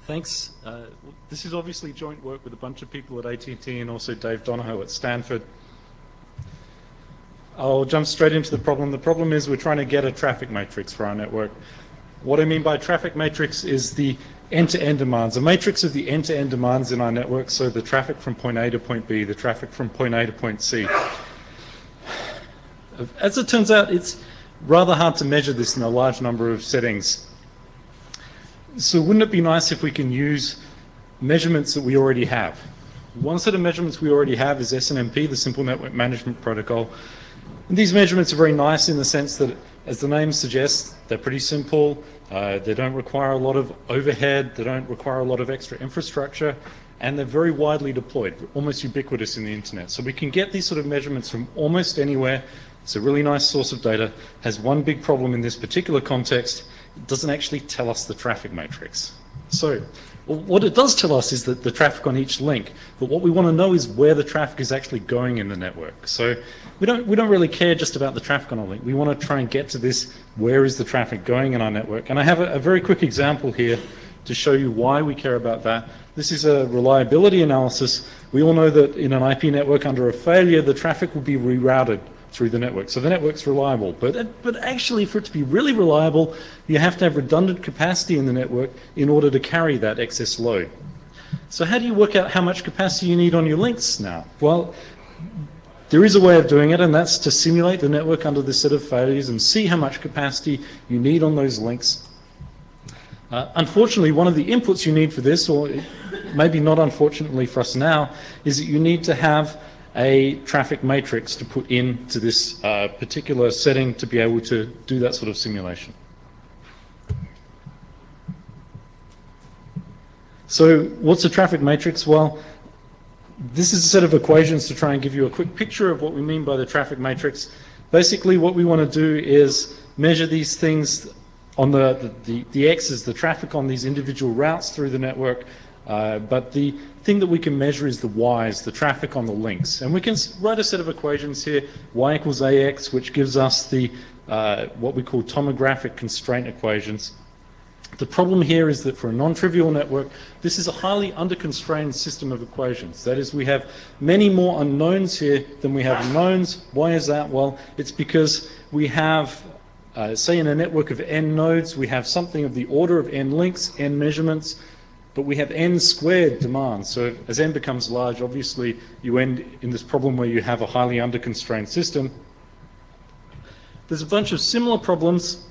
Thanks. This is obviously joint work with a bunch of people at AT&T and also Dave Donahoe at Stanford. I'll jump straight into the problem. The problem is we're trying to get a traffic matrix for our network. What I mean by traffic matrix is the end-to-end demands, a matrix of the end-to-end demands in our network, so the traffic from point A to point B, the traffic from point A to point C. As it turns out, it's rather hard to measure this in a large number of settings. So wouldn't it be nice if we can use measurements that we already have? One set of measurements we already have is SNMP, the Simple Network Management Protocol. And these measurements are very nice in the sense that, as the name suggests, they're pretty simple. They don't require a lot of overhead. They don't require a lot of extra infrastructure. And they're very widely deployed, almost ubiquitous in the internet. So we can get these sort of measurements from almost anywhere. It's a really nice source of data. Has one big problem in this particular context. It doesn't actually tell us the traffic matrix. So what it does tell us is that the traffic on each link, but what we want to know is where the traffic is actually going in the network. So we don't really care just about the traffic on a link. We want to try and get to this, where is the traffic going in our network? And I have a very quick example here to show you why we care about that. This is a reliability analysis. We all know that in an IP network under a failure, the traffic will be rerouted through the network. So the network's reliable. But actually, for it to be really reliable, you have to have redundant capacity in the network in order to carry that excess load. So how do you work out how much capacity you need on your links now? Well, there is a way of doing it, and that's to simulate the network under this set of failures and see how much capacity you need on those links. Unfortunately, one of the inputs you need for this, or maybe not unfortunately for us now, is that you need to have a traffic matrix to put into this particular setting to be able to do that sort of simulation. So what's a traffic matrix? Well, this is a set of equations to try and give you a quick picture of what we mean by the traffic matrix. Basically, what we want to do is measure these things on the x's, the traffic on these individual routes through the network, but the thing that we can measure is the y's, the traffic on the links. And we can write a set of equations here, y equals ax, which gives us the what we call tomographic constraint equations. The problem here is that for a non-trivial network, this is a highly under-constrained system of equations. That is, we have many more unknowns here than we have knowns. Why is that? Well, it's because we have, say in a network of n nodes, we have something of the order of n links, n measurements, but we have n squared demands. So as n becomes large, obviously you end in this problem where you have a highly under-constrained system. There's a bunch of similar problems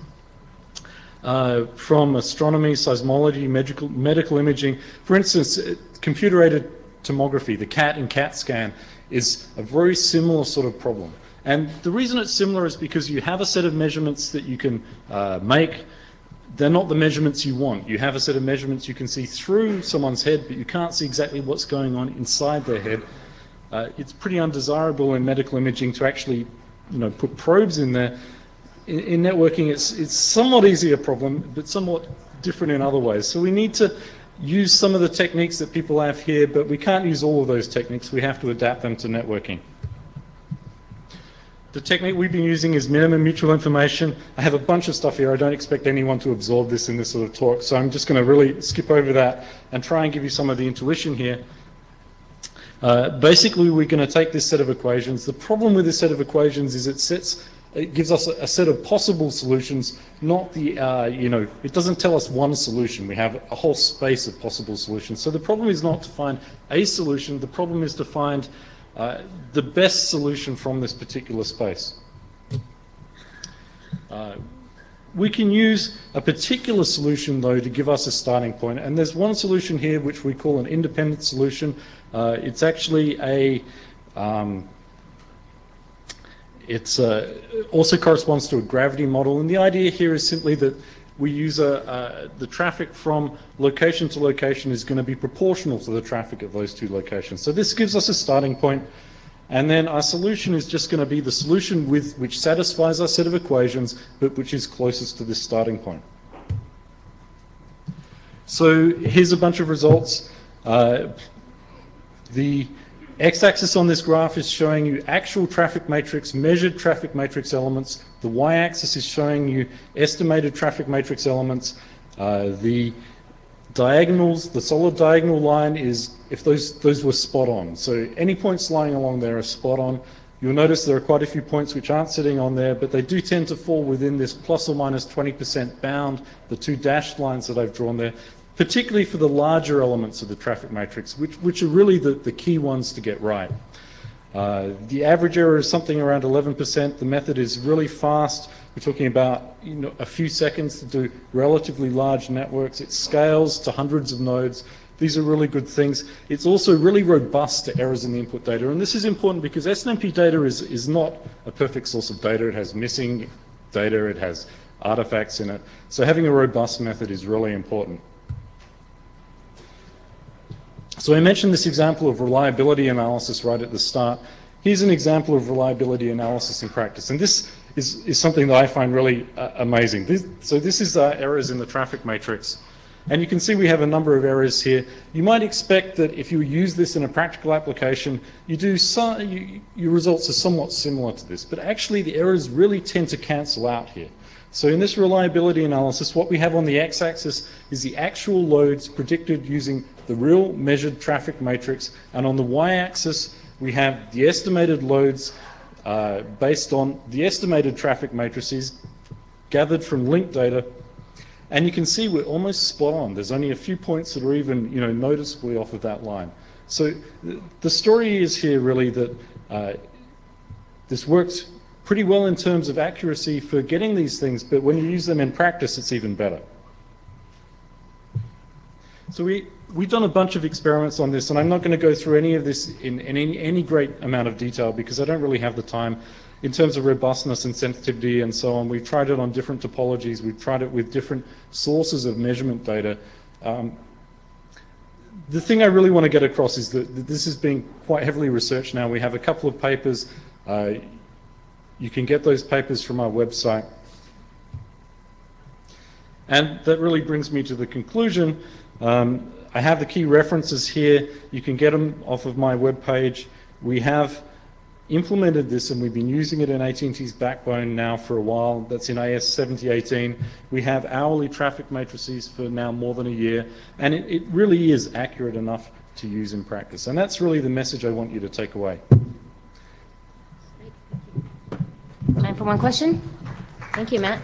from astronomy, seismology, medical imaging. For instance, computer-aided tomography, the CAT and CAT scan, is a very similar sort of problem. And the reason it's similar is because you have a set of measurements that you can make. They're not the measurements you want. You have a set of measurements you can see through someone's head, but you can't see exactly what's going on inside their head. It's pretty undesirable in medical imaging to actually, put probes in there. In networking, it's somewhat easier problem, but somewhat different in other ways. So we need to use some of the techniques that people have here, but we can't use all of those techniques. We have to adapt them to networking. The technique we've been using is minimum mutual information. I have a bunch of stuff here. I don't expect anyone to absorb this in this sort of talk, so I'm just going to really skip over that and try and give you some of the intuition here. Basically, we're going to take this set of equations. The problem with this set of equations is it gives us a set of possible solutions, not the, it doesn't tell us one solution. We have a whole space of possible solutions. So the problem is not to find a solution. The problem is to find the best solution from this particular space. We can use a particular solution, though, to give us a starting point. And there's one solution here which we call an independent solution. It's actually also corresponds to a gravity model. And the idea here is simply that we use the traffic from location to location is going to be proportional to the traffic of those two locations. So this gives us a starting point. And then our solution is just going to be the solution which satisfies our set of equations, but which is closest to this starting point. So here's a bunch of results. The x-axis on this graph is showing you actual traffic matrix, measured traffic matrix elements. The y-axis is showing you estimated traffic matrix elements. The Diagonals, the solid diagonal line is if those were spot on. So any points lying along there are spot on. You'll notice there are quite a few points which aren't sitting on there, but they do tend to fall within this plus or minus 20% bound, the two dashed lines that I've drawn there, particularly for the larger elements of the traffic matrix, which are really the key ones to get right. The average error is something around 11%. The method is really fast. We're talking about a few seconds to do relatively large networks. It scales to hundreds of nodes. These are really good things. It's also really robust to errors in the input data. And this is important because SNMP data is not a perfect source of data. It has missing data. It has artifacts in it. So having a robust method is really important. So I mentioned this example of reliability analysis right at the start. Here's an example of reliability analysis in practice. And this is something that I find really amazing. So this is errors in the traffic matrix. And you can see we have a number of errors here. You might expect that if you use this in a practical application, your results are somewhat similar to this. But actually, the errors really tend to cancel out here. So in this reliability analysis, what we have on the x-axis is the actual loads predicted using the real measured traffic matrix. And on the y-axis, we have the estimated loads based on the estimated traffic matrices gathered from linked data. And you can see we're almost spot on. There's only a few points that are even noticeably off of that line. So the story is here really that this works pretty well in terms of accuracy for getting these things, but when you use them in practice, it's even better. So we've done a bunch of experiments on this, and I'm not going to go through any of this in any great amount of detail because I don't really have the time. In terms of robustness and sensitivity and so on, we've tried it on different topologies. We've tried it with different sources of measurement data. The thing I really want to get across is that this is being quite heavily researched now. We have a couple of papers. You can get those papers from our website. And that really brings me to the conclusion. I have the key references here. You can get them off of my webpage. We have implemented this and we've been using it in AT&T's backbone now for a while. That's in AS 7018. We have hourly traffic matrices for now more than a year, and it really is accurate enough to use in practice. And that's really the message I want you to take away. Time for one question. Thank you, Matt.